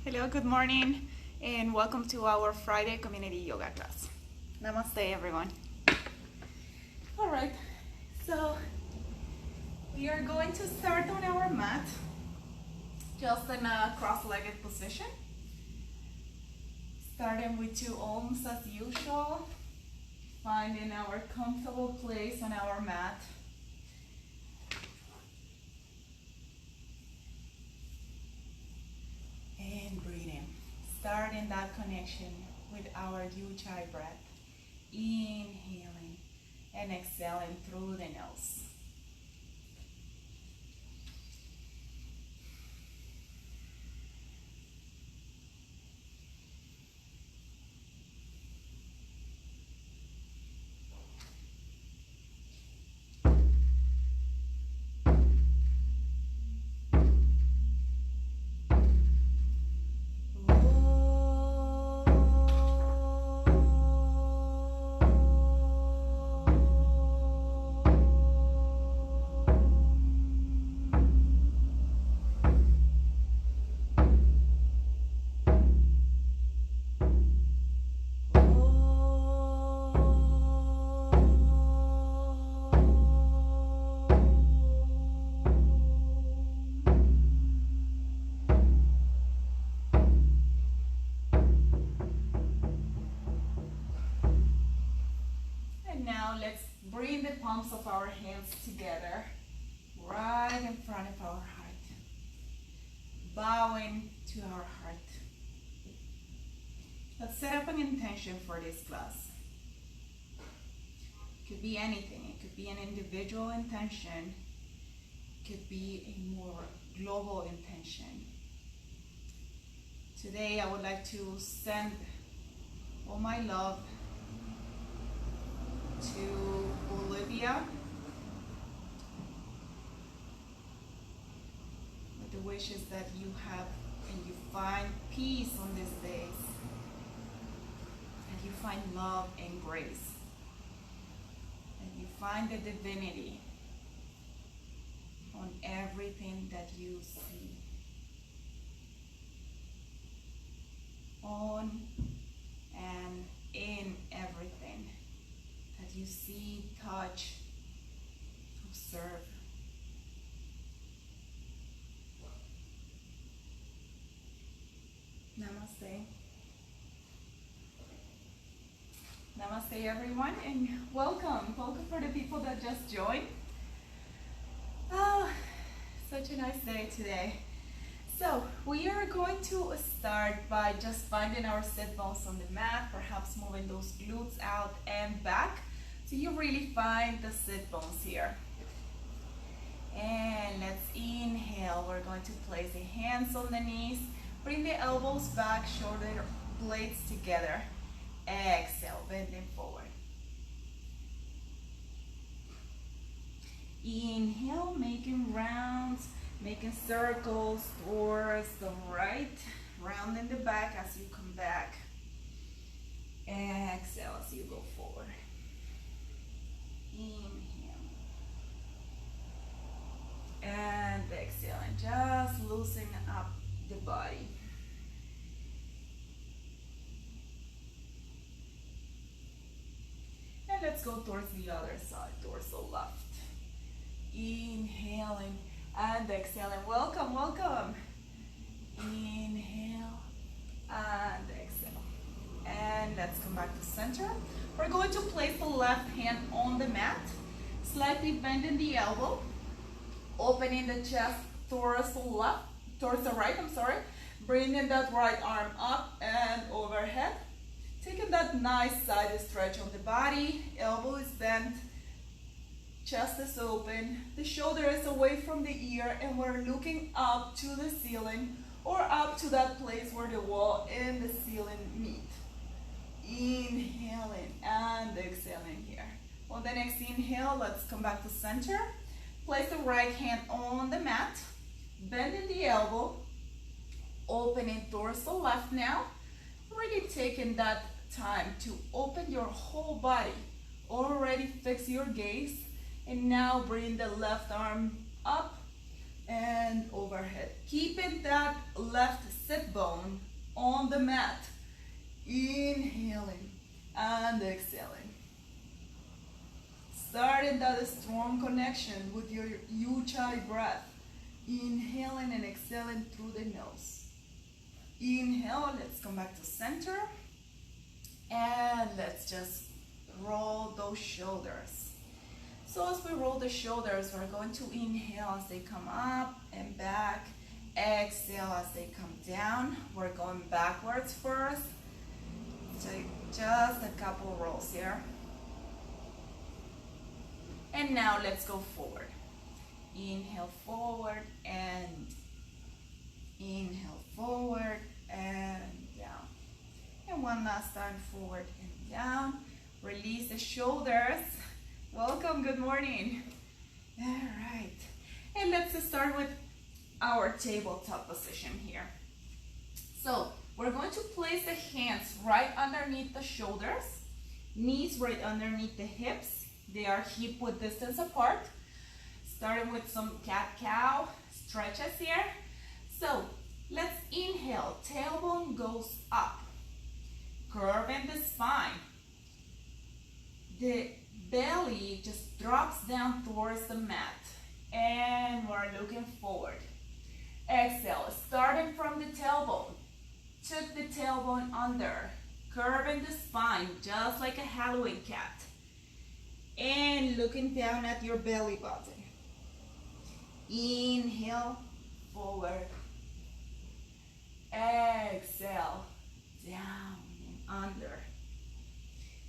Hello, good morning, and welcome to our Friday community yoga class. Namaste, everyone. All right, so we are going to start on our mat, just in a cross-legged position. Starting with 2 ohms as usual, finding our comfortable place on our mat. And breathing, starting that connection with our Ujjayi breath, inhaling and exhaling through the nose. Now let's bring the palms of our hands together right in front of our heart, bowing to our heart. Let's set up an intention for this class. It could be anything. It could be an individual intention. It could be a more global intention. Today I would like to send all my love to Bolivia, with the wishes that you have and you find peace on these days, that you find love and grace, that you find the divinity on everything that you see, on and in everything that you see, touch, observe. Namaste. Namaste, everyone, and welcome. Welcome for the people that just joined. Oh, such a nice day today. So we are going to start by just finding our sit bones on the mat, perhaps moving those glutes out and back. So you really find the sit bones here. And let's inhale. We're going to place the hands on the knees. Bring the elbows back, shoulder blades together. Exhale, bending forward. Inhale, making rounds, making circles towards the right. Rounding the back as you come back. Exhale as you go forward. Inhale and exhale, and just loosen up the body. And let's go towards the other side, torso left. Inhaling and exhaling. Welcome, welcome. Inhale and exhale. And let's come back to center. We're going to place the left hand on the mat, slightly bending the elbow, opening the chest towards the right, bringing that right arm up and overhead, taking that nice side stretch on the body, elbow is bent, chest is open, the shoulder is away from the ear, and we're looking up to the ceiling or up to that place where the wall and the ceiling meet. Inhaling and exhaling here. On the next inhale, let's come back to center. Place the right hand on the mat, bending the elbow, opening towards the left now. Really taking that time to open your whole body. Already fix your gaze, and now bring the left arm up and overhead. Keeping that left sit bone on the mat. Inhaling and exhaling. Starting that strong connection with your Ujjayi breath. Inhaling and exhaling through the nose. Inhale, let's come back to center. And let's just roll those shoulders. So as we roll the shoulders, we're going to inhale as they come up and back. Exhale as they come down. We're going backwards first. Take just a couple rolls here. And now let's go forward. Inhale forward and inhale forward and down. And one last time, forward and down. Release the shoulders. Welcome, good morning. All right. And let's start with our tabletop position here. So we're going to place the hands right underneath the shoulders, knees right underneath the hips. They are hip-width distance apart. Starting with some cat-cow stretches here. So let's inhale, tailbone goes up, curving the spine. The belly just drops down towards the mat, and we're looking forward. Exhale, starting from the tailbone. Took the tailbone under, curving the spine just like a Halloween cat. And looking down at your belly button. Inhale, forward. Exhale, down and under.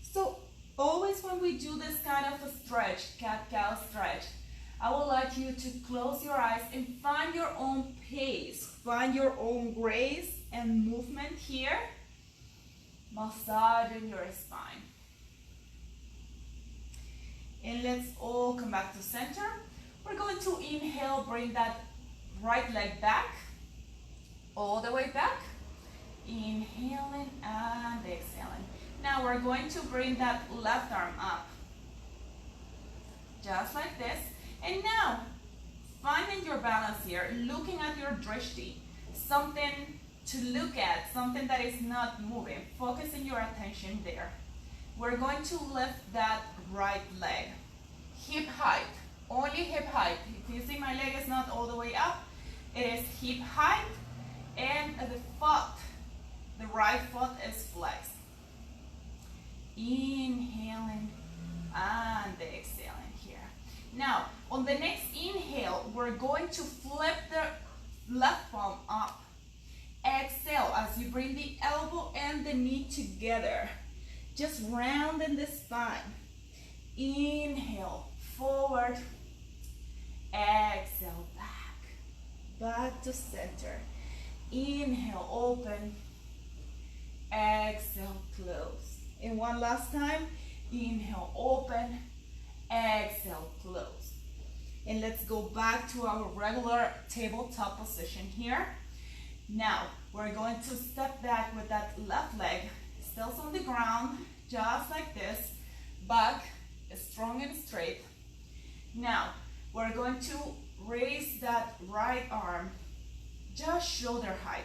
So always when we do this kind of a stretch, cat-cow stretch, I would like you to close your eyes and find your own pace. Find your own grace and movement here. Massaging your spine. And let's all come back to center. We're going to inhale, bring that right leg back, all the way back. Inhaling and exhaling. Now we're going to bring that left arm up, just like this. And now, finding your balance here, looking at your drishti, something to look at, something that is not moving, focusing your attention there. We're going to lift that right leg, hip height, only hip height. If you see my leg is not all the way up, it is hip height, and the foot, the right foot is flexed. Inhaling and exhaling here. Now, on the next inhale, we're going to flip the left palm up. Exhale as you bring the elbow and the knee together. Just rounding the spine. Inhale, forward. Exhale, back to center. Inhale, open. Exhale, close. And one last time. Inhale, open. Exhale, close. And let's go back to our regular tabletop position here. Now, we're going to step back with that left leg, still on the ground, just like this. Back, strong and straight. Now, we're going to raise that right arm, just shoulder height.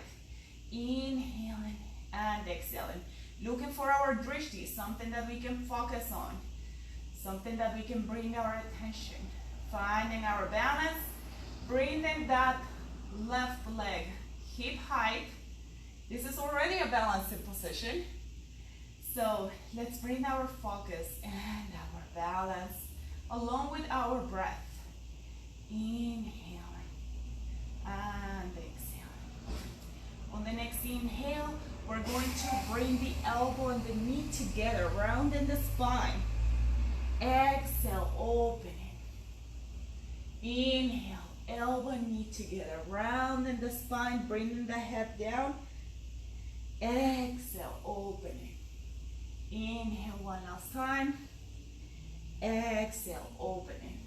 Inhaling and exhaling. Looking for our drishti, something that we can focus on. Something that we can bring our attention. Finding our balance. Bringing that left leg hip height. This is already a balanced position. So let's bring our focus and our balance along with our breath. Inhaling and exhaling. On the next inhale, we're going to bring the elbow and the knee together, rounding the spine. Exhale, opening. Inhale, elbow and knee together, rounding the spine, bringing the head down. Exhale, opening. Inhale one last time. Exhale, opening.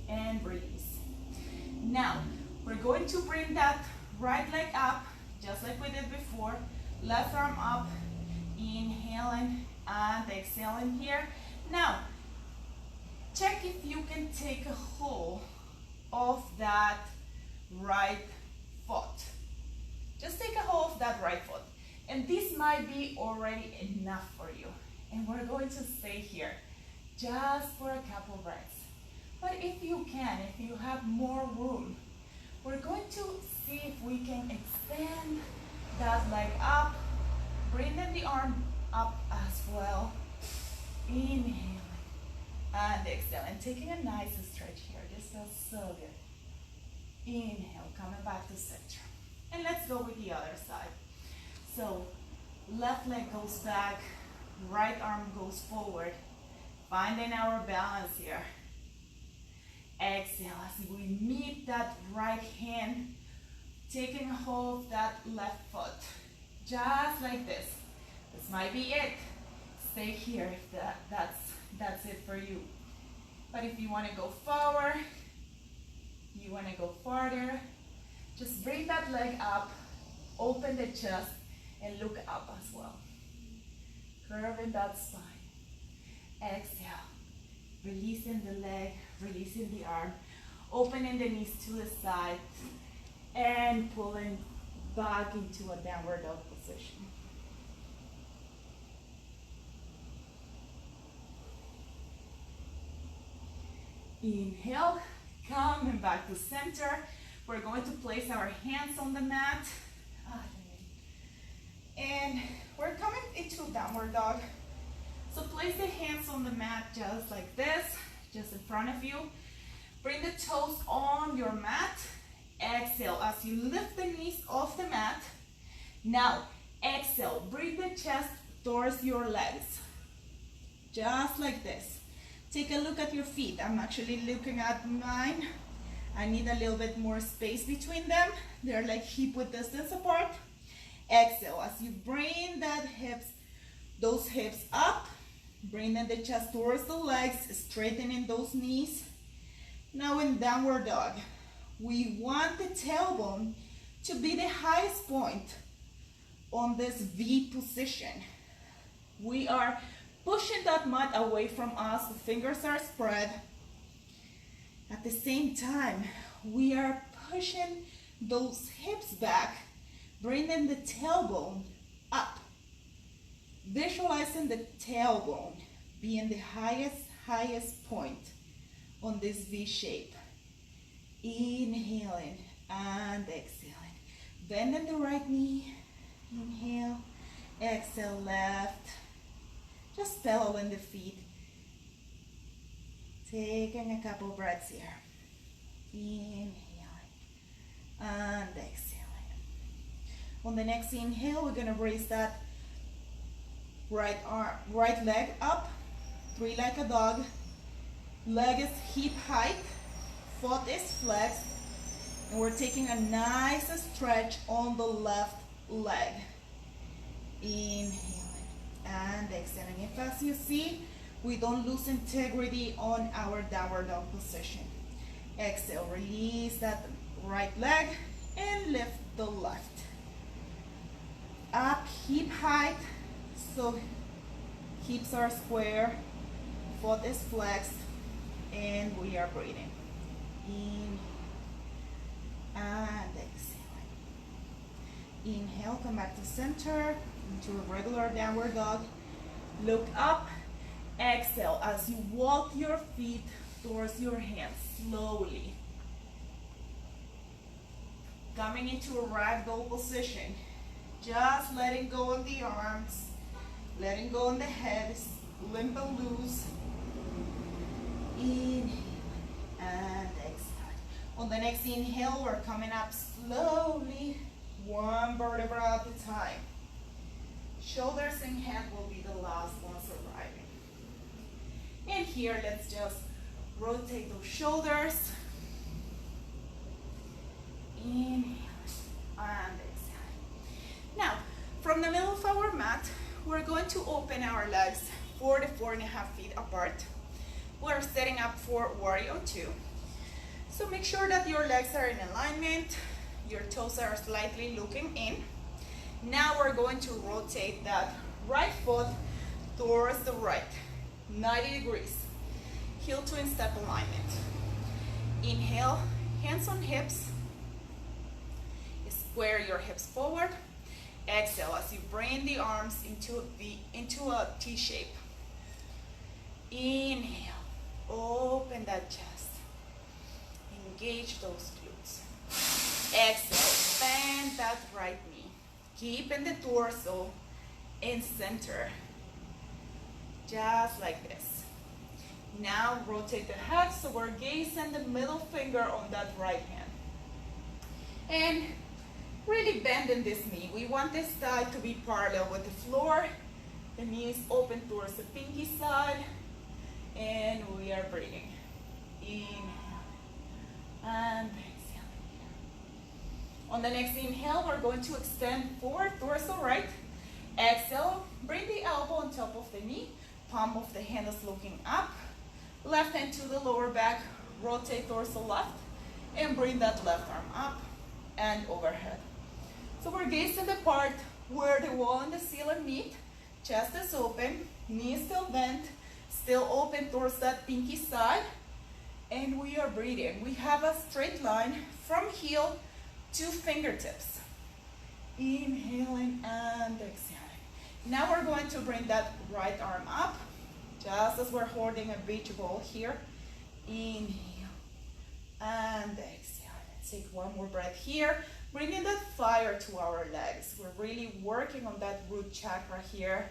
And release. Now, we're going to bring that right leg up, just like we did before. Left arm up, inhaling and exhaling here. Now, check if you can take a hold of that right foot. Just take a hold of that right foot. And this might be already enough for you. And we're going to stay here just for a couple breaths. But if you can, if you have more room, we're going to see if we can extend that leg up, bringing the arm up as well. Inhaling and exhale, and taking a nice stretch here. This feels so good. Inhale, coming back to center. And let's go with the other side. So left leg goes back, right arm goes forward, finding our balance here. Exhale as we meet that right hand, taking a hold of that left foot. Just like this. This might be it. Stay here if that's it for you. But if you want to go forward, you want to go farther, just bring that leg up, open the chest, and look up as well. Curving that spine. Exhale. Releasing the leg, releasing the arm, opening the knees to the side, and pulling back into a downward dog position. Inhale, coming back to center. We're going to place our hands on the mat. And we're coming into downward dog. So place the hands on the mat just like this, just in front of you. Bring the toes on your mat. Exhale as you lift the knees off the mat. Now, exhale, bring the chest towards your legs. Just like this. Take a look at your feet. I'm actually looking at mine. I need a little bit more space between them. They're like hip-width distance apart. Exhale as you bring those hips up, bringing the chest towards the legs, straightening those knees. Now in downward dog, we want the tailbone to be the highest point on this V position. We are pushing that mat away from us. The fingers are spread. At the same time, we are pushing those hips back, bringing the tailbone up. Visualizing the tailbone being the highest point on this V shape. Inhaling and exhaling. Bending the right knee. Inhale. Exhale, left. Just pedaling the feet. Taking a couple breaths here. Inhaling and exhaling. On the next inhale, we're going to raise that right leg up. Three like a dog. Leg is hip height. Foot is flexed. And we're taking a nice stretch on the left leg. Inhaling and exhaling. If, as you see, we don't lose integrity on our downward dog position. Exhale, release that right leg and lift the left. Up, hip height, so hips are square, foot is flexed, and we are breathing. In and exhaling. Inhale, come back to center, into a regular downward dog. Look up. Exhale as you walk your feet towards your hands slowly. Coming into a ragdoll position. Just letting go of the arms, letting go of the head, limp and loose. Inhale and exhale. On the next inhale, we're coming up slowly, one vertebra at a time. Shoulders and head will be the last ones arriving. And here, let's just rotate those shoulders. Inhale and exhale. Now, from the middle of our mat, we're going to open our legs 4 to 4.5 feet apart. We're setting up for Warrior 2. So make sure that your legs are in alignment, your toes are slightly looking in. Now we're going to rotate that right foot towards the right, 90 degrees. Heel to instep alignment. Inhale, hands on hips, Square your hips forward. Exhale as you bring the arms into a T shape. Inhale, open that chest. Engage those glutes. Exhale, bend that right knee. Keeping the torso in center. Just like this. Now rotate the head so we're gazing the middle finger on that right hand. And really bending this knee. We want this thigh to be parallel with the floor. The knee is open towards the pinky side. And we are breathing. Inhale. And exhale. On the next inhale, we're going to extend forward, torso right. Exhale, bring the elbow on top of the knee. Palm of the hand is looking up. Left hand to the lower back. Rotate torso left. And bring that left arm up and overhead. So we're gazing the part where the wall and the ceiling meet. Chest is open, knee is still bent, still open towards that pinky side. And we are breathing. We have a straight line from heel to fingertips. Inhaling and exhaling. Now we're going to bring that right arm up, just as we're holding a beach ball here. Inhale and exhale. Take one more breath here, bringing that fire to our legs. We're really working on that root chakra here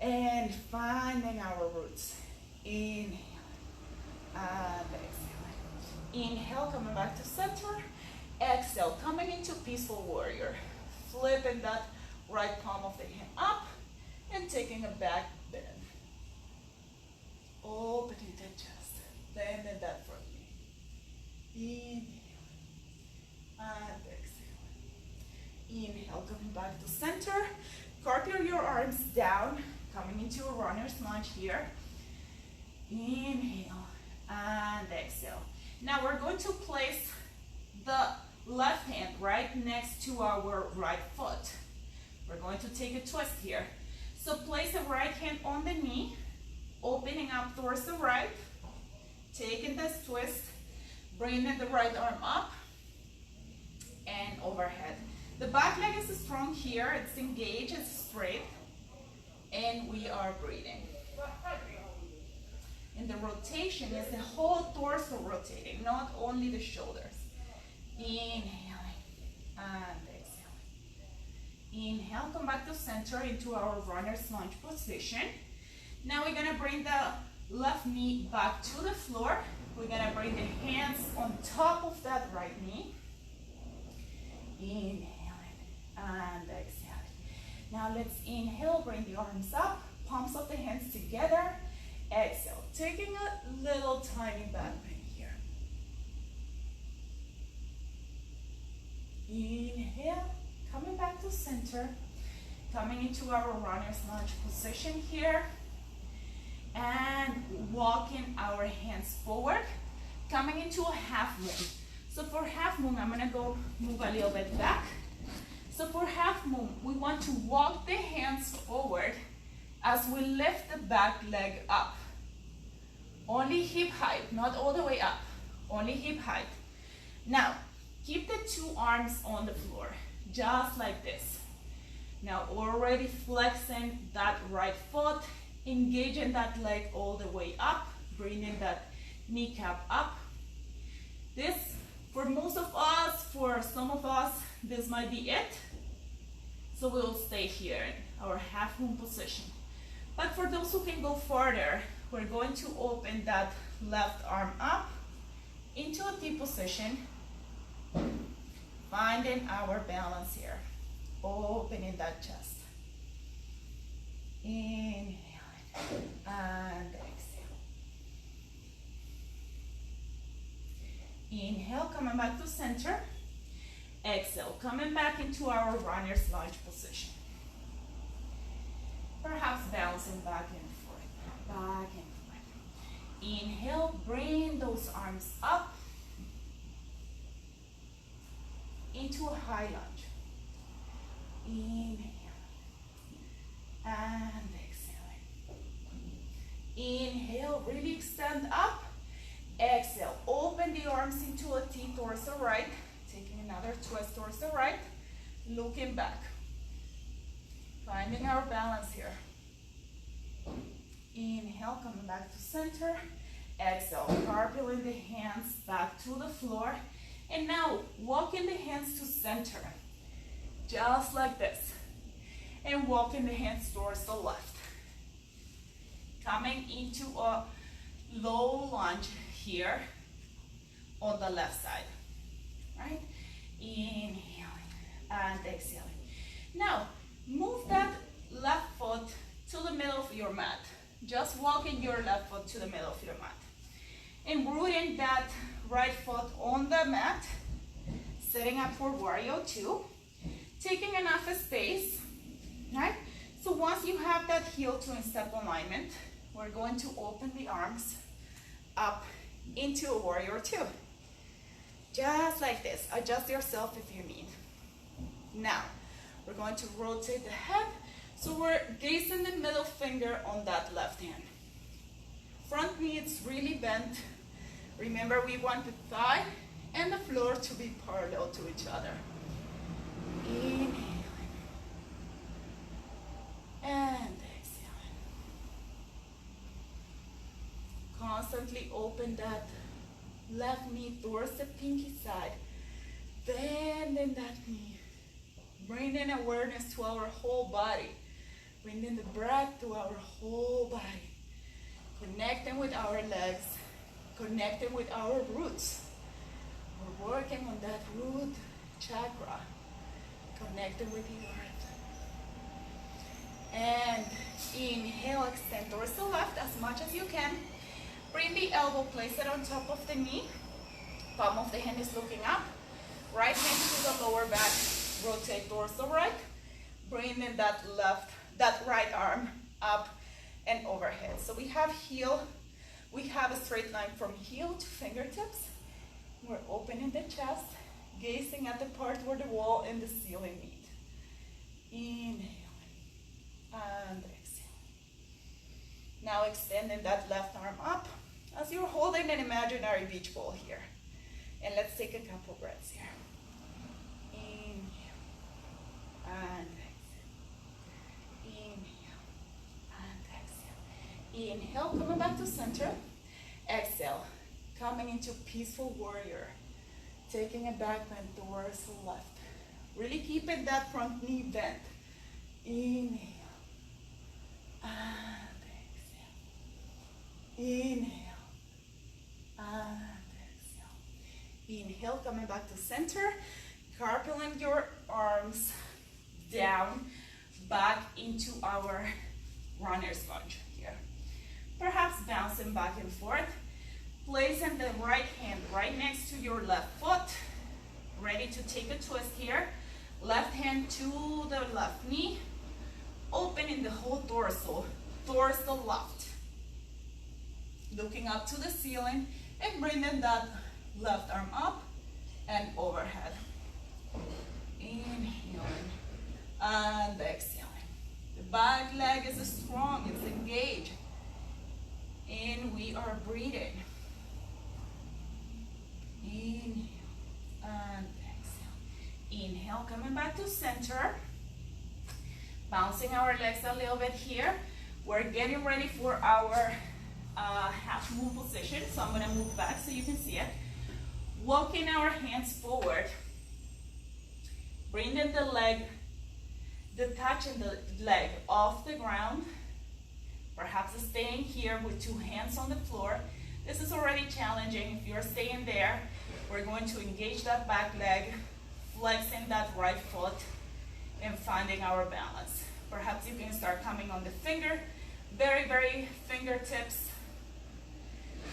and finding our roots. Inhale and exhale. Inhale, coming back to center. Exhale, coming into peaceful warrior. Flipping that right palm of the hand up and taking a back bend. Opening that chest, bending that front knee. Inhale. And exhale. Inhale, coming back to center. Cartwheel your arms down, coming into a runner's lunge here. Inhale and exhale. Now we're going to place the left hand right next to our right foot. We're going to take a twist here. So place the right hand on the knee, opening up towards the right, taking this twist, bringing the right arm up, and overhead. The back leg is strong here, it's engaged, it's straight, and we are breathing. And the rotation is the whole torso rotating, not only the shoulders. Inhaling and exhaling. Inhale, come back to center into our runner's lunge position. Now we're gonna bring the left knee back to the floor. We're gonna bring the hands on top of that right knee. Inhaling and exhaling. Now let's inhale, bring the arms up, palms of the hands together. Exhale, taking a little tiny back bend here. Inhale, coming back to center, coming into our runner's lunge position here, and walking our hands forward, coming into a half moon. So for half moon, I'm gonna go move a little bit back. So for half moon, we want to walk the hands forward as we lift the back leg up. Only hip height, not all the way up, only hip height. Now, keep the two arms on the floor, just like this. Now, already flexing that right foot, engaging that leg all the way up, bringing that kneecap up. This, for most of us, for some of us, this might be it. So we'll stay here in our half moon position. But for those who can go further, we're going to open that left arm up into a T position, finding our balance here, opening that chest. Inhaling and exhale. Inhale, coming back to center. Exhale, coming back into our runner's lunge position. Perhaps bouncing back and forth, back and forth. Inhale, bring those arms up into a high lunge. Inhale and exhaling. Inhale, really extend up. Exhale, open the arms into a T towards the right. Taking another twist towards the right. looking back. Finding our balance here. Inhale, coming back to center. Exhale, cartwheeling the hands back to the floor. And now, walking the hands to center. Just like this. And walking the hands towards the left. Coming into a low lunge here on the left side. Right? Inhaling and exhaling. Now, move that left foot to the middle of your mat. Just walking your left foot to the middle of your mat. And rooting that right foot on the mat. Setting up for warrior two. Taking enough space. Right? So once you have that heel to in-step alignment, we're going to open the arms up into a warrior two. Just like this. Adjust yourself if you need. Now, we're going to rotate the head. So we're gazing the middle finger on that left hand. Front knee is really bent. Remember, we want the thigh and the floor to be parallel to each other. Inhaling. And exhaling. Constantly open that left knee towards the pinky side. Bending that knee. Bringing awareness to our whole body. Bringing the breath to our whole body. Connecting with our legs. Connecting with our roots. We're working on that root chakra. Connecting with the earth. And inhale, extend towards the left as much as you can. Bring the elbow, place it on top of the knee. Palm of the hand is looking up. Right hand to the lower back. Rotate towards the right. Bring in that right arm up and overhead. So we have a straight line from heel to fingertips. We're opening the chest, gazing at the part where the wall and the ceiling meet. Inhaling and exhaling. Now extending that left arm up as you're holding an imaginary beach ball here. And let's take a couple breaths here. Inhale and exhale. Inhale and exhale. Inhale, coming back to center. Exhale, coming into peaceful warrior. Taking a back bend towards the left. Really keeping that front knee bent. Inhale and exhale. Inhale and exhale. Inhale, coming back to center. Cartwheeling your arms down, back into our runner's lunge here. Perhaps bouncing back and forth. Placing the right hand right next to your left foot. Ready to take a twist here. Left hand to the left knee. Opening the whole torso towards the left. Looking up to the ceiling and bringing that left arm up and overhead. Inhaling and exhaling. The back leg is strong, it's engaged. And we are breathing. Inhale and exhale. Inhale, coming back to center. Bouncing our legs a little bit here. We're getting ready for our half moon position. So I'm going to move back so you can see it. Walking our hands forward. Bringing the leg, detaching the leg off the ground. Perhaps staying here with two hands on the floor. This is already challenging. If you're staying there, we're going to engage that back leg, flexing that right foot, and finding our balance. Perhaps you can start coming on the very fingertips.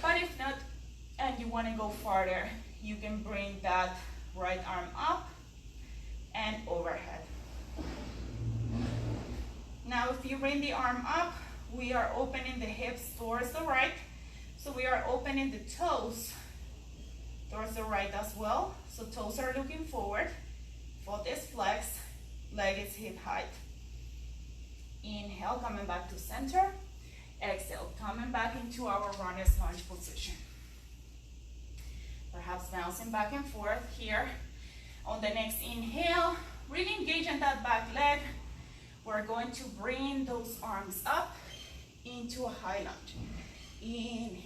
But if not, and you want to go farther, you can bring that right arm up and overhead. Now, if you bring the arm up, we are opening the hips towards the right. So we are opening the toes towards the right as well. So toes are looking forward. Foot is flexed. Leg is hip height. Inhale, coming back to center. Exhale, coming back into our runner's lunge position. Perhaps bouncing back and forth here. On the next inhale, really engage leg. We're going to bring those arms up into a high lunge. Inhaling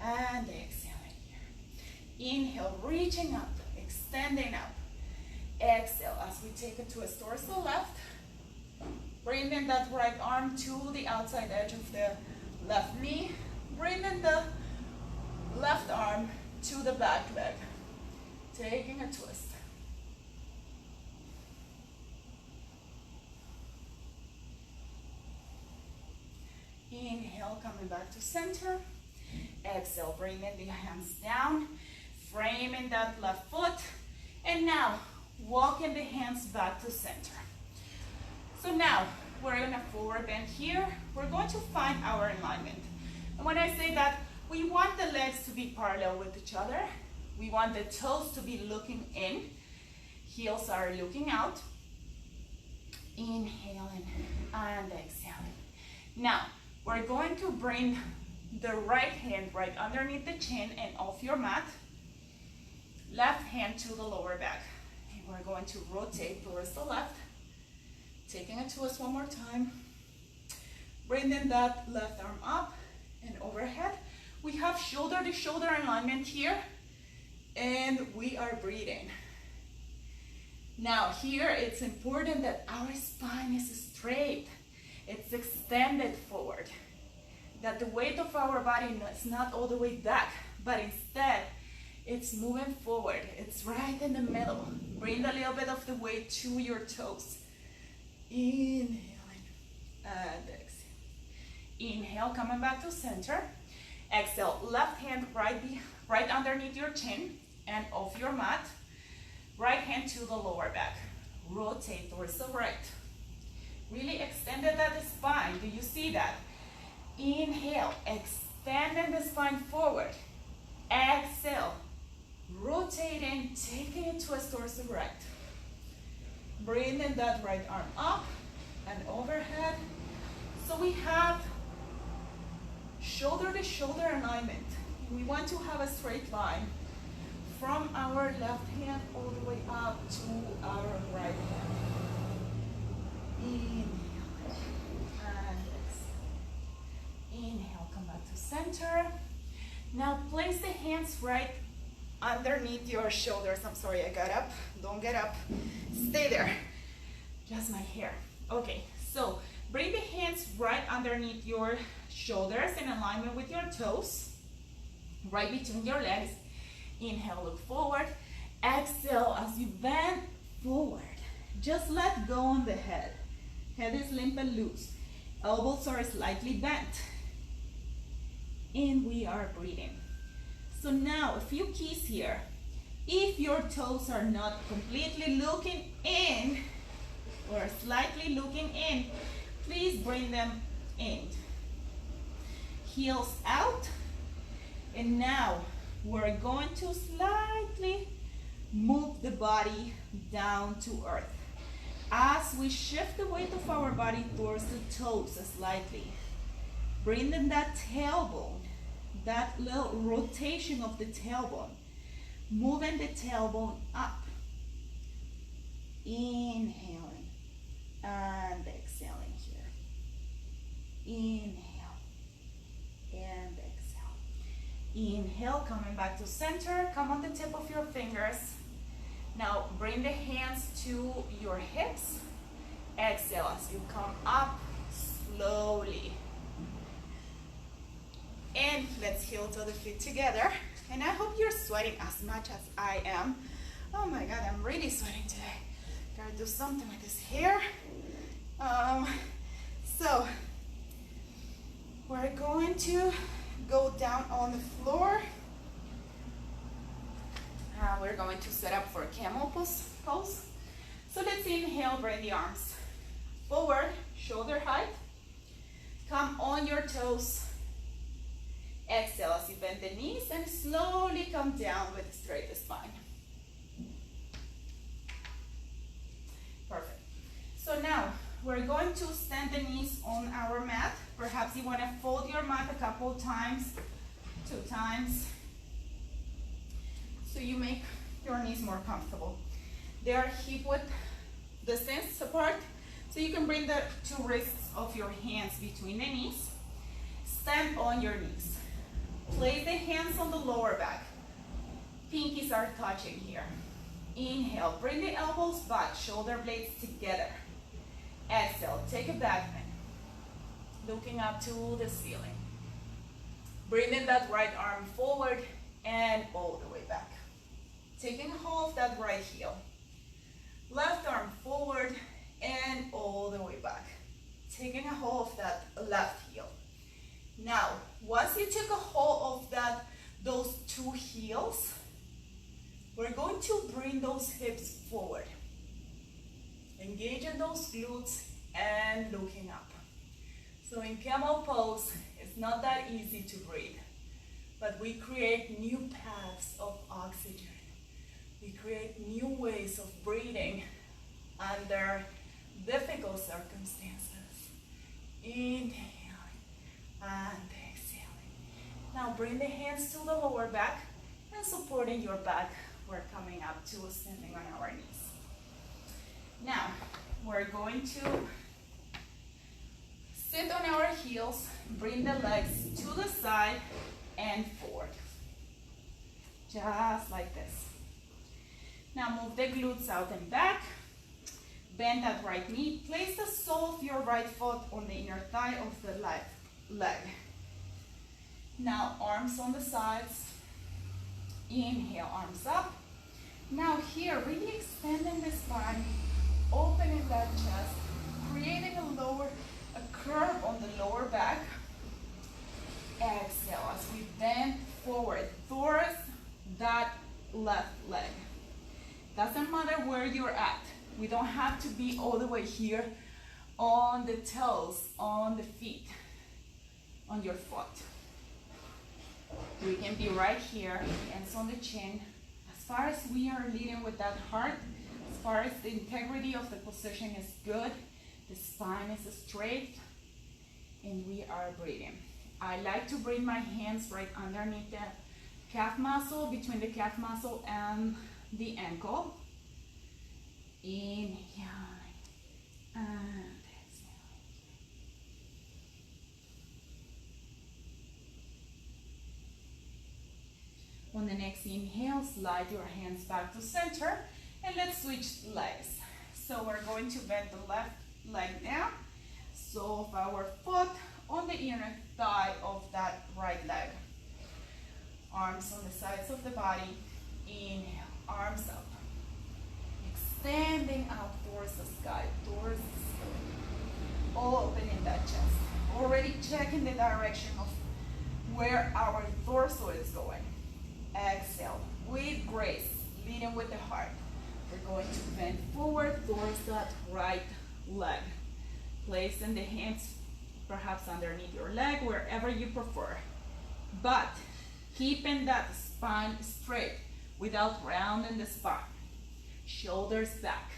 and exhaling here. Inhale, reaching up, extending up. Exhale as we take it to a torso left. Bringing that right arm to the outside edge of the left knee. Bringing the left arm to the back leg. Taking a twist. Inhale, coming back to center. Exhale, bringing the hands down, framing that left foot. And now, walking the hands back to center. So now, we're in a forward bend here. We're going to find our alignment. And when I say that, we want the legs to be parallel with each other. We want the toes to be looking in. Heels are looking out. Inhaling and exhaling. Now, we're going to bring the right hand right underneath the chin and off your mat. Left hand to the lower back. And we're going to rotate towards the left. Taking a twist one more time. Bringing that left arm up and overhead. We have shoulder to shoulder alignment here. And we are breathing. Now here it's important that our spine is straight. It's extended forward. That the weight of our body is not all the way back, but instead it's moving forward. It's right in the middle. Bring a little bit of the weight to your toes. Inhaling and exhaling. Inhale, coming back to center. Exhale, left hand right underneath your chin and off your mat. Right hand to the lower back. Rotate towards the right. Really extended that spine. Do you see that? Inhale, extending the spine forward. Exhale, rotating, taking it twist towards the right. Bringing that right arm up and overhead. So we have shoulder to shoulder alignment. We want to have a straight line from our left hand all the way up to our right hand. Inhale and exhale. Inhale, come back to center. Now place the hands right underneath your shoulders. I'm sorry, I got up. Don't get up. Stay there. Just my hair. Okay, so bring the hands right underneath your shoulders in alignment with your toes. Right between your legs. Inhale, look forward. Exhale as you bend forward. Just let go on the head. Head is limp and loose. Elbows are slightly bent. And we are breathing. So now, a few keys here. If your toes are not completely looking in, or slightly looking in, please bring them in. Heels out. And now, we're going to slightly move the body down to earth. As we shift the weight of our body towards the toes slightly, bring in that tailbone, that little rotation of the tailbone, moving the tailbone up, inhaling and exhaling here. Inhale and exhale. Inhale, coming back to center, come on the tip of your fingers. Now bring the hands to your hips. Exhale as you come up slowly. And let's heel to the feet together. And I hope you're sweating as much as I am. Oh my God, I'm really sweating today. Gotta do something with this hair. So we're going to go down on the floor. We're going to set up for camel pose. So let's inhale, bring the arms forward, shoulder height. Come on your toes. Exhale as you bend the knees and slowly come down with a straight spine. Perfect. So now we're going to stand the knees on our mat. Perhaps you want to fold your mat a couple times, 2 times, so you make your knees more comfortable. They are hip width distance apart. So you can bring the two wrists of your hands between the knees. Stand on your knees. Place the hands on the lower back. Pinkies are touching here. Inhale, bring the elbows back, shoulder blades together. Exhale, take a back bend. Looking up to the ceiling. Bringing that right arm forward and all the way back. Taking hold of that right heel. Left arm forward and all the way back. Taking a hold of that left heel. Now, once you took a hold of those two heels, we're going to bring those hips forward. Engaging those glutes and looking up. So in camel pose, it's not that easy to breathe, but we create new paths of oxygen. We create new ways of breathing under difficult circumstances. Inhaling and exhaling. Now bring the hands to the lower back and supporting your back. We're coming up to standing on our knees. Now, we're going to sit on our heels, bring the legs to the side and forward. Just like this. Now move the glutes out and back. Bend that right knee. Place the sole of your right foot on the inner thigh of the left leg. Now arms on the sides. Inhale, arms up. Now here, really extending the spine, opening that chest, creating a curve on the lower back. Exhale as we bend forward towards that left leg. Doesn't matter where you're at. We don't have to be all the way here on the toes, on the feet, on your foot. We can be right here, hands on the chin. As far as we are leading with that heart, as far as the integrity of the position is good, the spine is straight, and we are breathing. I like to bring my hands right underneath the calf muscle, between the calf muscle and the ankle. Inhale and exhale. On the next inhale, slide your hands back to center and let's switch legs. So we're going to bend the left leg down, sole of our foot on the inner thigh of that right leg. Arms on the sides of the body. Inhale, arms up. Extending out towards the sky, towards the ceiling. Opening that chest. Already checking the direction of where our torso is going. Exhale with grace, leading with the heart. We're going to bend forward towards that right leg. Placing the hands perhaps underneath your leg, wherever you prefer. But keeping that spine straight without rounding the spine. Shoulders back.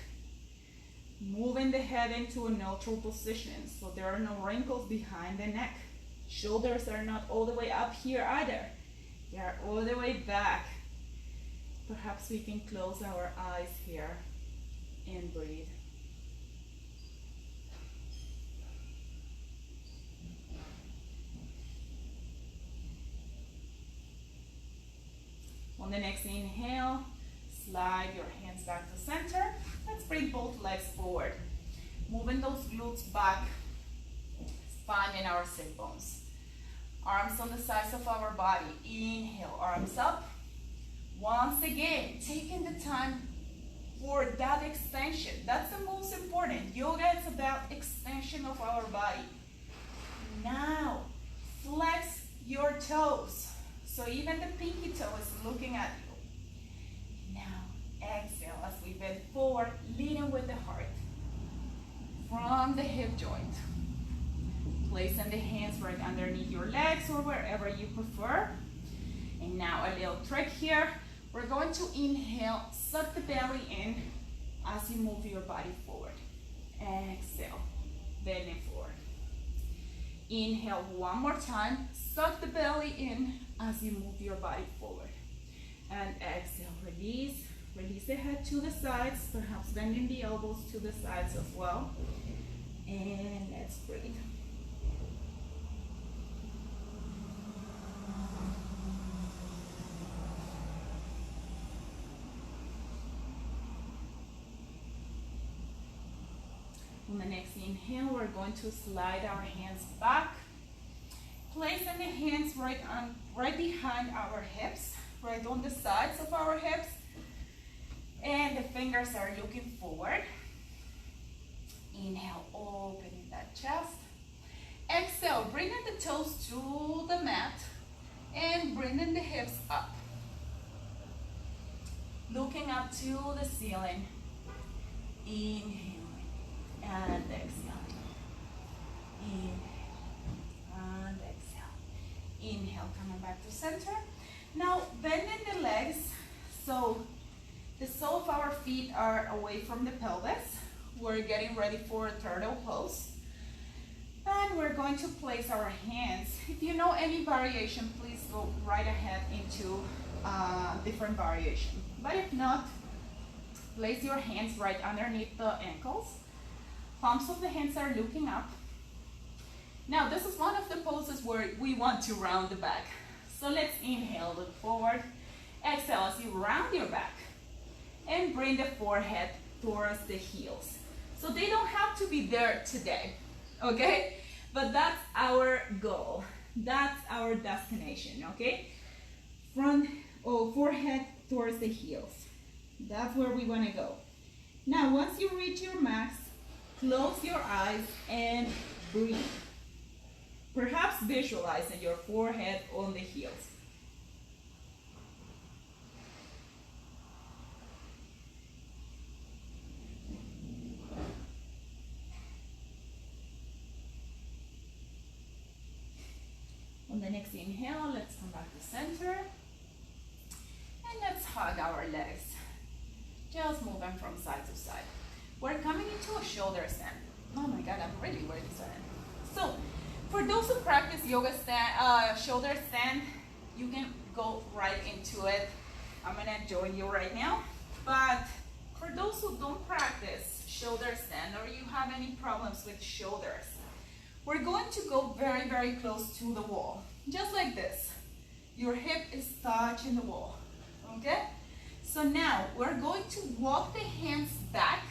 Moving the head into a neutral position so there are no wrinkles behind the neck. Shoulders are not all the way up here either. They are all the way back. Perhaps we can close our eyes here and breathe. On the next inhale, slide your hands back to center. Let's bring both legs forward. Moving those glutes back, spanning our sit bones. Arms on the sides of our body. Inhale, arms up. Once again, taking the time for that extension. That's the most important. Yoga is about extension of our body. Now, flex your toes. So even the pinky toe is looking at you. Now, exhale as we bend forward, leading with the heart. From the hip joint. Placing the hands right underneath your legs or wherever you prefer. And now a little trick here. We're going to inhale, suck the belly in as you move your body forward. Exhale, bending forward. Inhale one more time, suck the belly in as you move your body forward. And exhale, release, Release the head to the sides, perhaps bending the elbows to the sides as well. And let's breathe. On the next inhale, we're going to slide our hands back, placing the hands right behind our hips, right on the sides of our hips, and the fingers are looking forward. Inhale, opening that chest. Exhale, bringing the toes to the mat and bringing the hips up. Looking up to the ceiling. Inhale. And exhale. Inhale and exhale. Inhale, coming back to center. Now bending the legs so the sole of our feet are away from the pelvis. We're getting ready for a turtle pose. And we're going to place our hands. If you know any variation, please go right ahead into different variation. But if not, place your hands right underneath the ankles. Palms of the hands are looking up. Now, this is one of the poses where we want to round the back. So let's inhale, look forward. Exhale as you round your back. And bring the forehead towards the heels. So they don't have to be there today, okay? But that's our goal. That's our destination, okay? Forehead towards the heels. That's where we want to go. Now, once you reach your max, close your eyes and breathe. Perhaps visualizing your forehead on the heels. On the next inhale, let's come back to center. And let's hug our legs. Just moving from side to side. We're coming into a shoulder stand. Oh my God, I'm really ready to stand. So, for those who practice yoga stand, shoulder stand, you can go right into it. I'm gonna join you right now. But for those who don't practice shoulder stand or you have any problems with shoulders, we're going to go very, very close to the wall. Just like this. Your hip is touching the wall. Okay? So now we're going to walk the hands back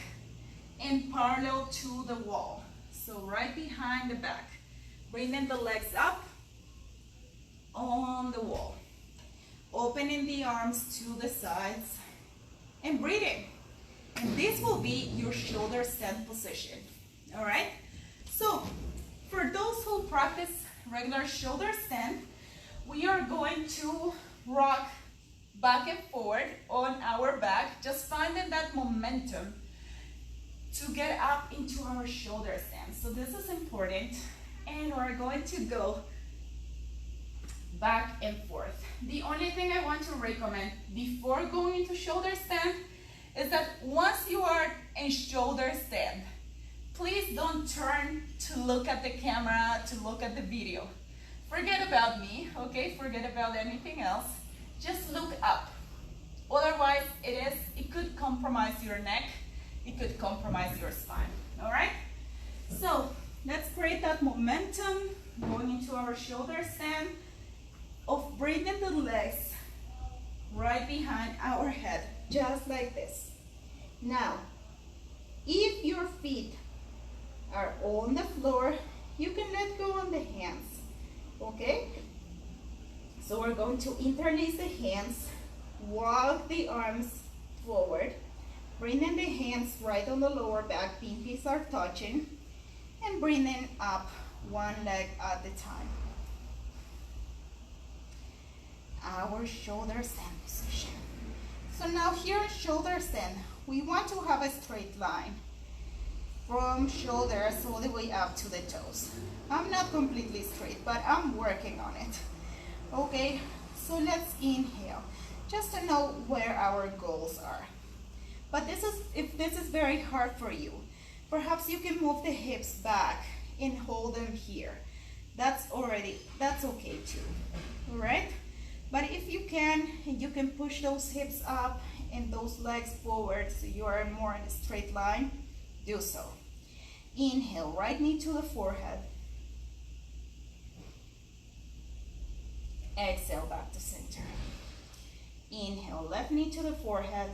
and parallel to the wall. So right behind the back. Bringing the legs up on the wall. Opening the arms to the sides and breathing. And this will be your shoulder stand position. All right? So for those who practice regular shoulder stand, we are going to rock back and forward on our back, just finding that momentum to get up into our shoulder stand. So this is important, and we're going to go back and forth. The only thing I want to recommend before going into shoulder stand is that once you are in shoulder stand, please don't turn to look at the camera, to look at the video. Forget about me, okay? Forget about anything else. Just look up. Otherwise, it could compromise your neck. It could compromise your spine, all right? So let's create that momentum going into our shoulder stand of bringing the legs right behind our head, just like this. Now, if your feet are on the floor, you can let go on the hands, okay? So we're going to interlace the hands, walk the arms forward, bringing the hands right on the lower back, pinkies are touching, and bringing up one leg at a time. Our shoulder stand position. So now here in shoulder stand, we want to have a straight line from shoulders all the way up to the toes. I'm not completely straight, but I'm working on it. Okay, so let's inhale, just to know where our goals are. But if this is very hard for you, perhaps you can move the hips back and hold them here. That's okay too, all right? But if you can push those hips up and those legs forward so you are more in a straight line, do so. Inhale, right knee to the forehead. Exhale, back to center. Inhale, left knee to the forehead.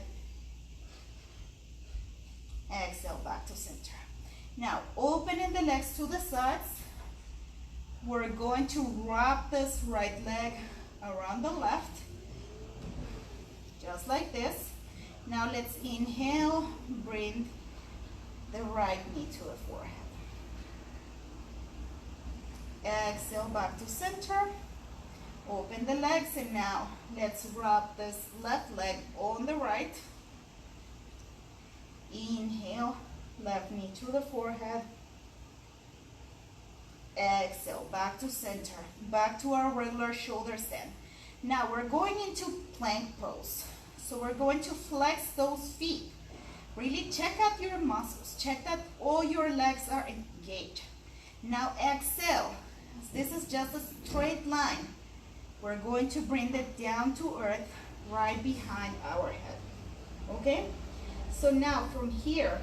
Exhale, back to center. Now, opening the legs to the sides. We're going to wrap this right leg around the left, just like this. Now let's inhale, bring the right knee to the forehead. Exhale, back to center. Open the legs, and now let's wrap this left leg on the right. Inhale, left knee to the forehead. Exhale, back to center, back to our regular shoulder stand. Now we're going into plank pose. So we're going to flex those feet. Really check out your muscles. Check that all your legs are engaged. Now exhale. This is just a straight line. We're going to bring it down to earth right behind our head. Okay? So now from here,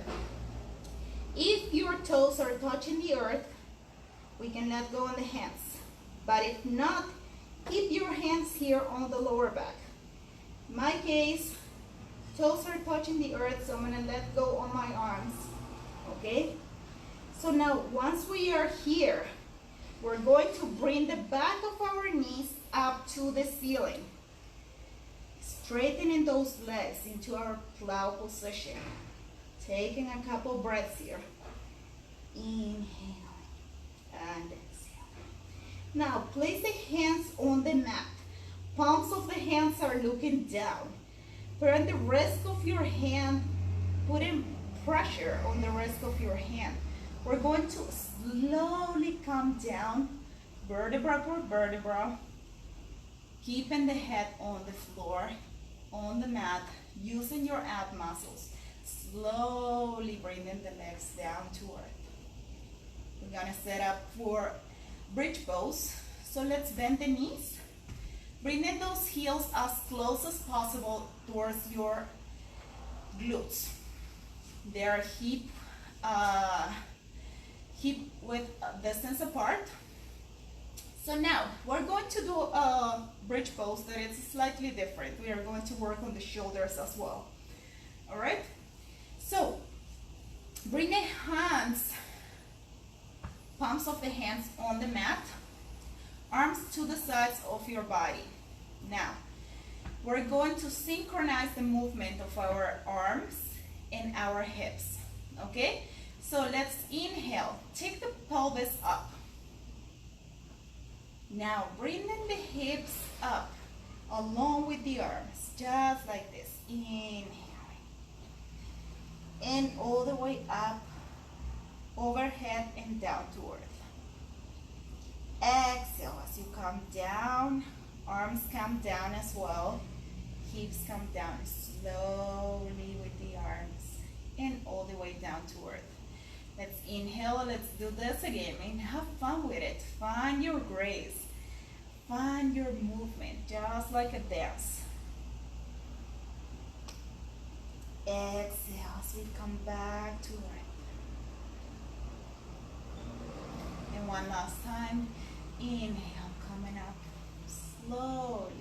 if your toes are touching the earth, we can let go on the hands. But if not, keep your hands here on the lower back. In my case, toes are touching the earth, so I'm gonna let go on my arms, okay? So now, once we are here, we're going to bring the back of our knees up to the ceiling. Straightening those legs into our plow position. Taking a couple breaths here. Inhale and exhale. Now, place the hands on the mat. Palms of the hands are looking down. Turn the wrist of your hand, putting pressure on the wrist of your hand. We're going to slowly come down, vertebra per vertebra, keeping the head on the floor, on the mat, using your ab muscles. Slowly bringing the legs down to earth. We're gonna set up for bridge pose. So let's bend the knees. Bringing those heels as close as possible towards your glutes. They are hip width distance apart. So now we're going to do a bridge pose that is slightly different. We are going to work on the shoulders as well. All right. So bring the hands, palms of the hands on the mat. Arms to the sides of your body. Now, we're going to synchronize the movement of our arms and our hips, okay? So let's inhale, take the pelvis up. Now, bringing the hips up along with the arms, just like this. Inhaling. And all the way up, overhead and down to earth. Exhale as you come down, arms come down as well, hips come down slowly with the arms and all the way down to earth. Let's inhale, let's do this again and have fun with it. Find your grace, find your movement, just like a dance. Exhale as we come back to earth. And one last time. Inhale, coming up slowly.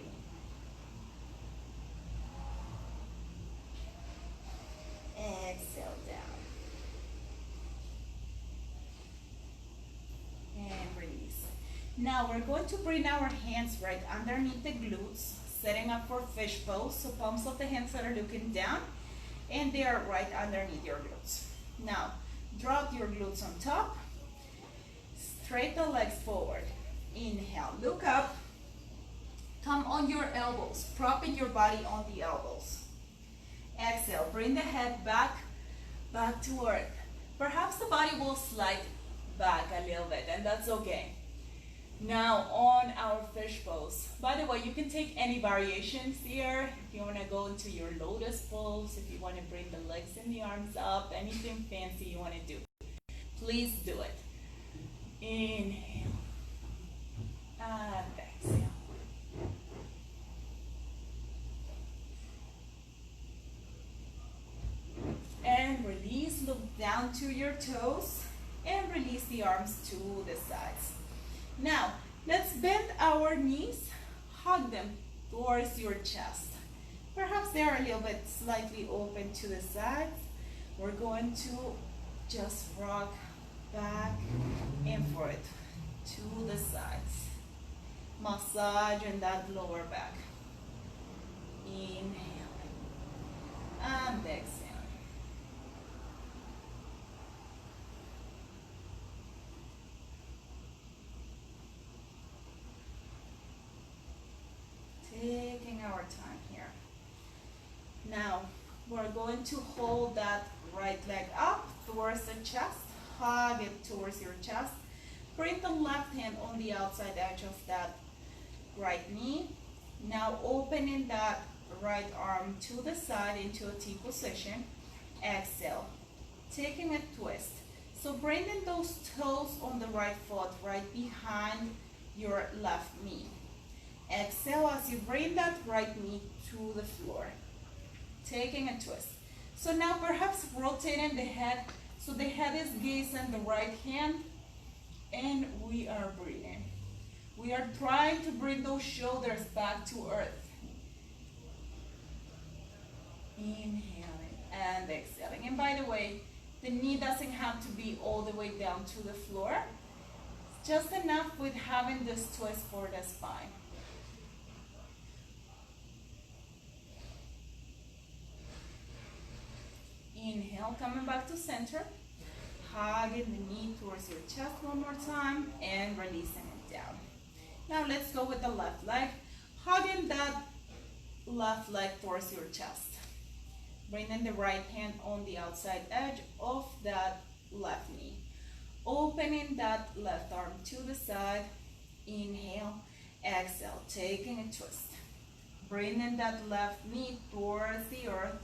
Exhale down. And release. Now we're going to bring our hands right underneath the glutes, setting up for fish pose. So palms of the hands that are looking down, and they are right underneath your glutes. Now, drop your glutes on top. Straight the legs forward. Inhale, look up. Come on your elbows, propping your body on the elbows. Exhale, bring the head back to earth. Perhaps the body will slide back a little bit, and that's okay. Now on our fish pose. By the way, you can take any variations here. If you want to go into your lotus pose, if you want to bring the legs and the arms up, anything fancy you want to do, please do it. Inhale and exhale. down to your toes and release the arms to the sides. Now, let's bend our knees, hug them towards your chest. Perhaps they are a little bit slightly open to the sides. We're going to just rock back and forth to the sides. Massage in that lower back. Inhale and exhale. Taking our time here. Now, we're going to hold that right leg up towards the chest. Hug it towards your chest. Bring the left hand on the outside edge of that right knee. Now opening that right arm to the side into a T position. Exhale. Taking a twist. So bringing those toes on the right foot right behind your left knee. Exhale as you bring that right knee to the floor. Taking a twist. So now perhaps rotating the head. So the head is gazing the right hand and we are breathing. We are trying to bring those shoulders back to earth. Inhaling and exhaling. And by the way, the knee doesn't have to be all the way down to the floor. It's just enough with having this twist for the spine. Inhale, coming back to center. Hugging the knee towards your chest one more time and releasing it down. Now let's go with the left leg. Hugging that left leg towards your chest. Bringing the right hand on the outside edge of that left knee. Opening that left arm to the side. Inhale, exhale, taking a twist. Bringing that left knee towards the earth,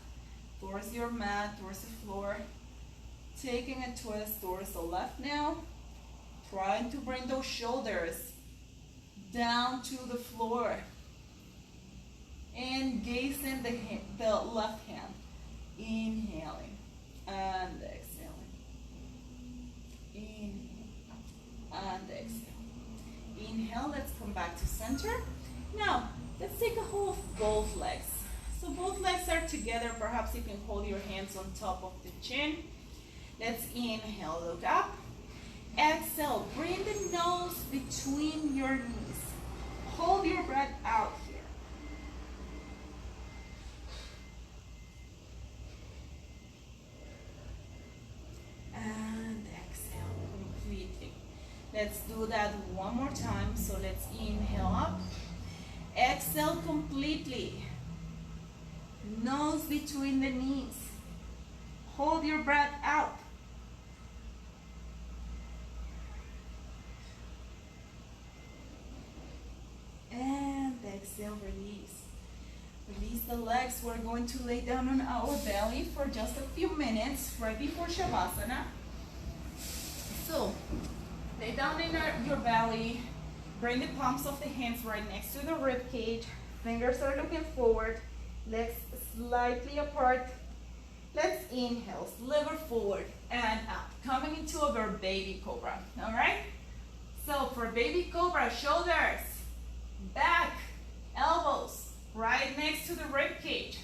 towards your mat, towards the floor. Taking a twist towards the left now. Trying to bring those shoulders down to the floor. And gazing the left hand. Inhaling and exhaling. Inhale and exhale. Inhale, let's come back to center. Now, let's take a hold of both legs. So both legs are together. Perhaps you can hold your hands on top of the chin. Let's inhale, look up. Exhale, bring the nose between your knees. Hold your breath out here. And exhale completely. Let's do that one more time. So let's inhale up. Exhale completely. Nose between the knees. Hold your breath out. And exhale, release. Release the legs. We're going to lay down on our belly for just a few minutes right before Shavasana. So, lay down in your belly. Bring the palms of the hands right next to the rib cage. Fingers are looking forward. Legs slightly apart. Let's inhale, sliver forward and up. Coming into our baby cobra. All right? So for baby cobra, shoulders, back, elbows, right next to the rib cage.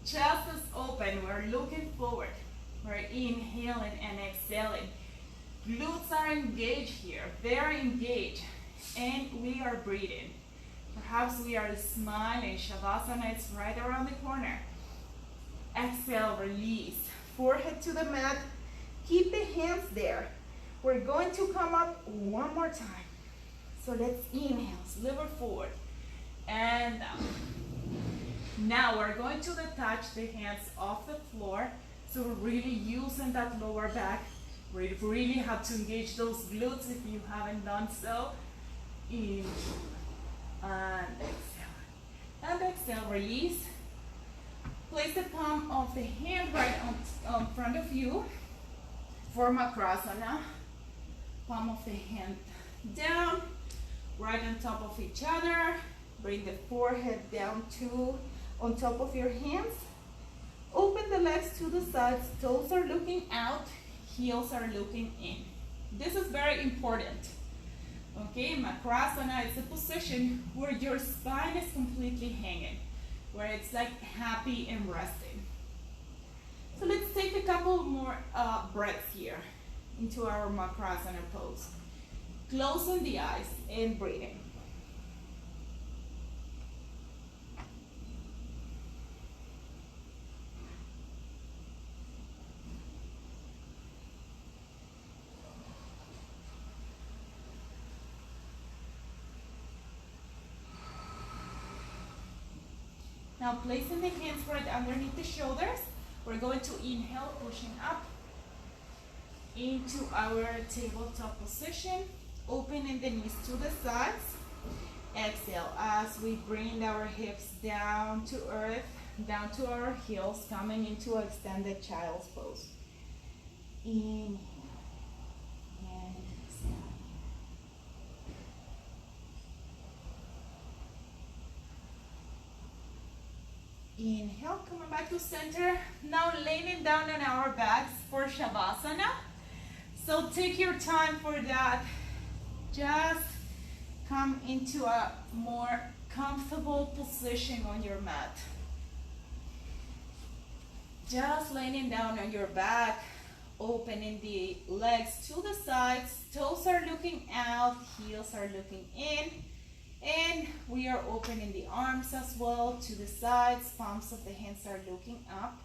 Chest is open. We're looking forward. We're inhaling and exhaling. Glutes are engaged here, very engaged. And we are breathing. Perhaps we are smiling. Shavasana is right around the corner. Exhale, release. Forehead to the mat. Keep the hands there. We're going to come up one more time. So let's inhale, sliver forward and down. Now we're going to detach the hands off the floor. So we're really using that lower back. We really have to engage those glutes if you haven't done so. Inhale and exhale. And exhale, release. Place the palm of the hand right on front of you. Form a Makrasana. Palm of the hand down, right on top of each other. Bring the forehead down to on top of your hands. Open the legs to the sides, toes are looking out, heels are looking in. This is very important. Okay, Makrasana is a position where your spine is completely hanging, where it's like happy and resting. So let's take a couple more breaths here into our Makrasana pose. Closing the eyes and breathing. Now placing the hands right underneath the shoulders, we're going to inhale, pushing up into our tabletop position, opening the knees to the sides. Exhale as we bring our hips down to earth, down to our heels, coming into extended child's pose. Inhale and exhale. Inhale, coming back to center. Now laying down on our backs for Shavasana. So take your time for that. Just come into a more comfortable position on your mat. Just laying down on your back, opening the legs to the sides. Toes are looking out, heels are looking in. And we are opening the arms as well to the sides. Palms of the hands are looking up.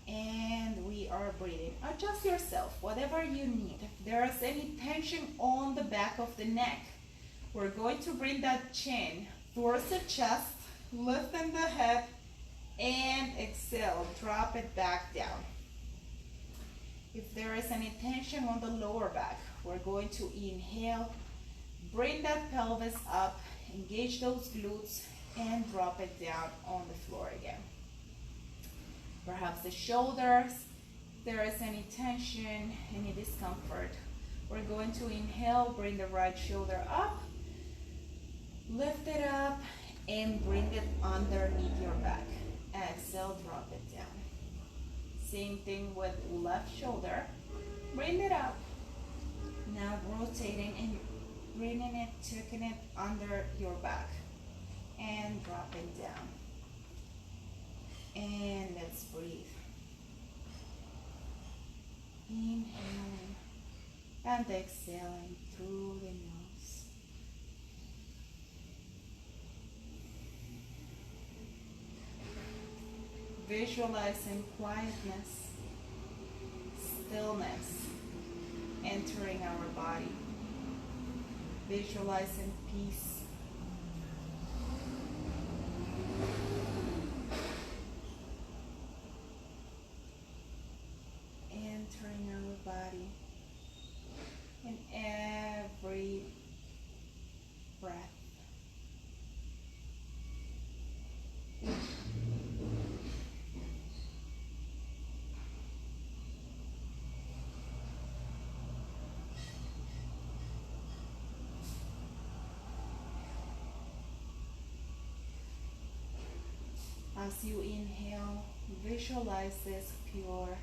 And we are breathing. Adjust yourself, whatever you need. If there is any tension on the back of the neck, we're going to bring that chin towards the chest, lifting the head, and exhale. Drop it back down. If there is any tension on the lower back, we're going to inhale. Bring that pelvis up, engage those glutes, and drop it down on the floor again. Perhaps the shoulders, if there is any tension, any discomfort, we're going to inhale, bring the right shoulder up, lift it up, and bring it underneath your back. Exhale, drop it down. Same thing with left shoulder. Bring it up. Now rotating and bringing it, taking it under your back and dropping down. And let's breathe. Inhaling and exhaling through the nose. Visualizing quietness, stillness entering our body. Visualizing peace. Entering our body in every breath. As you inhale, visualize this pure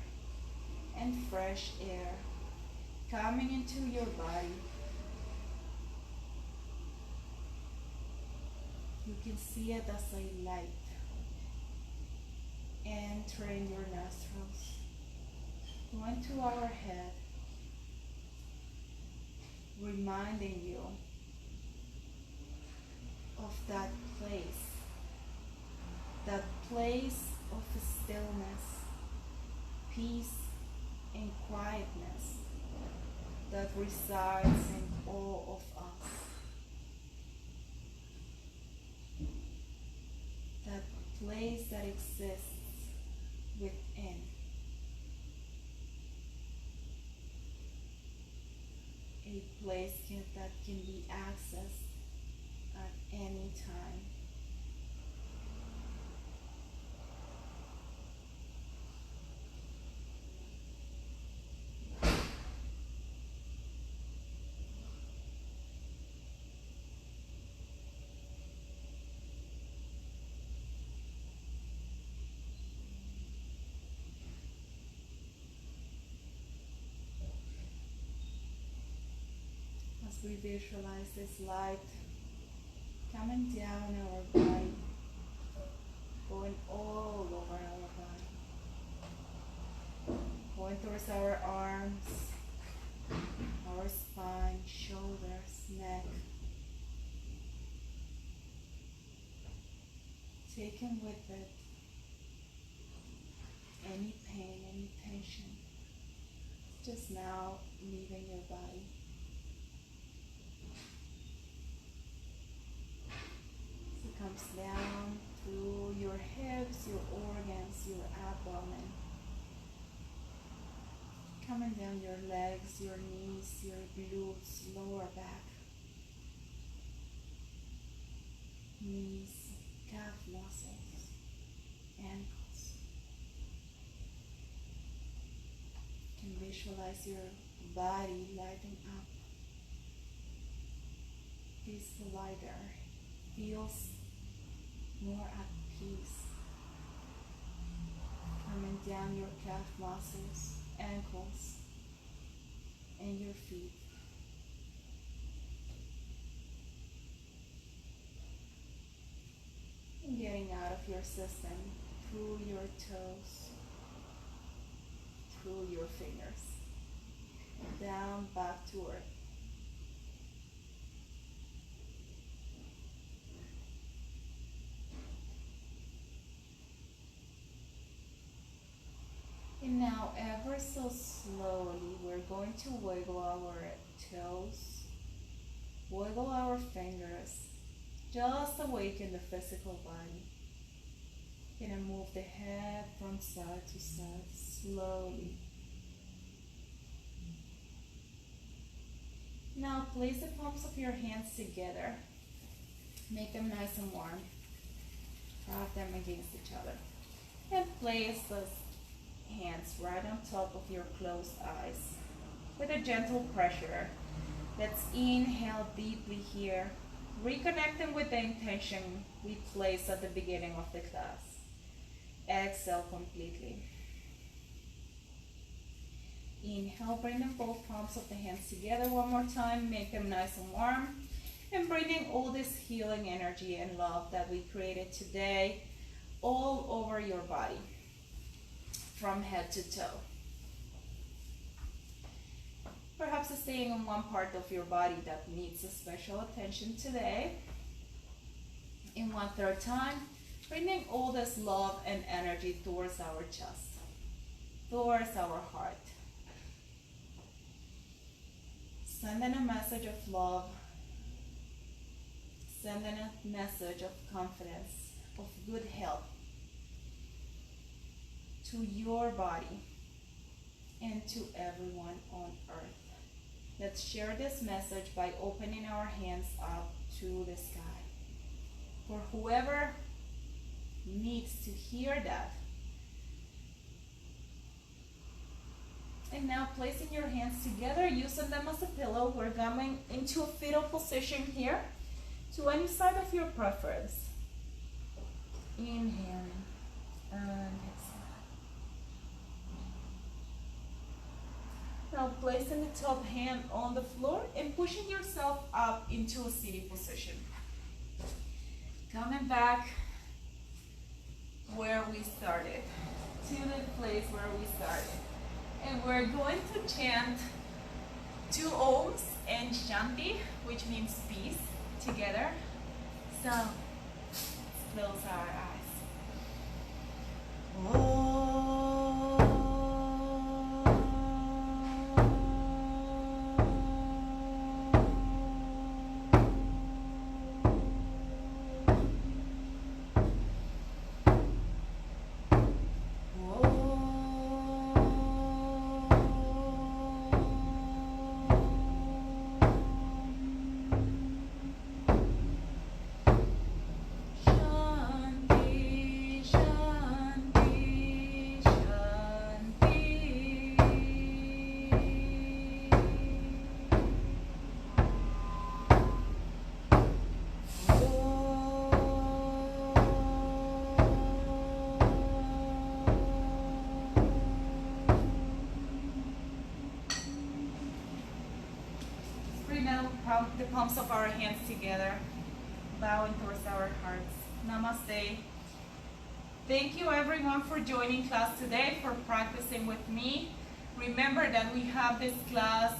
and fresh air coming into your body. You can see it as a light entering your nostrils, going to our head, reminding you of that place of stillness, peace, and quietness that resides in all of us. That place that exists within. A place that can be accessed at any time. we visualize this light coming down our body, going all over our body, going towards our arms, our spine, shoulders, neck. Taking with it any pain, any tension, just now leaving your body. So it comes down through your hips, your organs, your abdomen, coming down your legs, your knees, your glutes, lower back, knees, calf muscles, ankles. You can visualize your body lighting up. Peaceful lighter. Feels more at peace. Coming down your calf muscles, ankles, and your feet. Getting out of your system through your toes, through your fingers, down back to earth. And now ever so slowly we're going to wiggle our toes, wiggle our fingers, just awaken the physical body. Gonna move the head from side to side slowly. Now place the palms of your hands together. Make them nice and warm. Rub them against each other. And place those hands right on top of your closed eyes with a gentle pressure. Let's inhale deeply here. Reconnecting with the intention we placed at the beginning of the class. Exhale completely. Inhale, bring the both palms of the hands together one more time. Make them nice and warm. And bringing all this healing energy and love that we created today all over your body, from head to toe. Perhaps staying on one part of your body that needs a special attention today. In 1/3 time, bringing all this love and energy towards our chest, towards our heart. Sending a message of love, sending a message of confidence, of good health to your body and to everyone on earth. Let's share this message by opening our hands up to the sky. For whoever needs to hear that. And now placing your hands together, using them as a pillow, we're coming into a fetal position here to any side of your preference. Inhaling and exhaling. Now placing the top hand on the floor and pushing yourself up into a seated position. Coming back where we started, to the place where we started. And we're going to chant 2 Oms and Shanti, which means peace, together. So let's close our eyes. Shanti, Shanti. now the palms of our hands together, bowing towards our hearts. Namaste. Thank you everyone for joining class today, for practicing with me. Remember that we have this class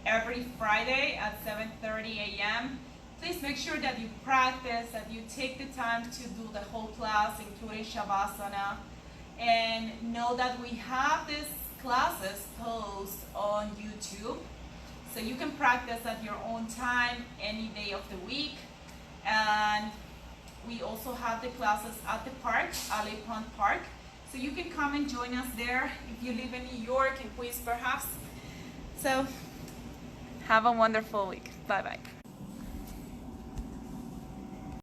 every Friday at 7:30 a.m. Please make sure that you practice, that you take the time to do the whole class, including Shavasana. And know that we have these classes posted on YouTube. So you can practice at your own time, any day of the week. And we also have the classes at the park, Alley Pond Park. So you can come and join us there if you live in New York, in Queens perhaps. So have a wonderful week. Bye-bye.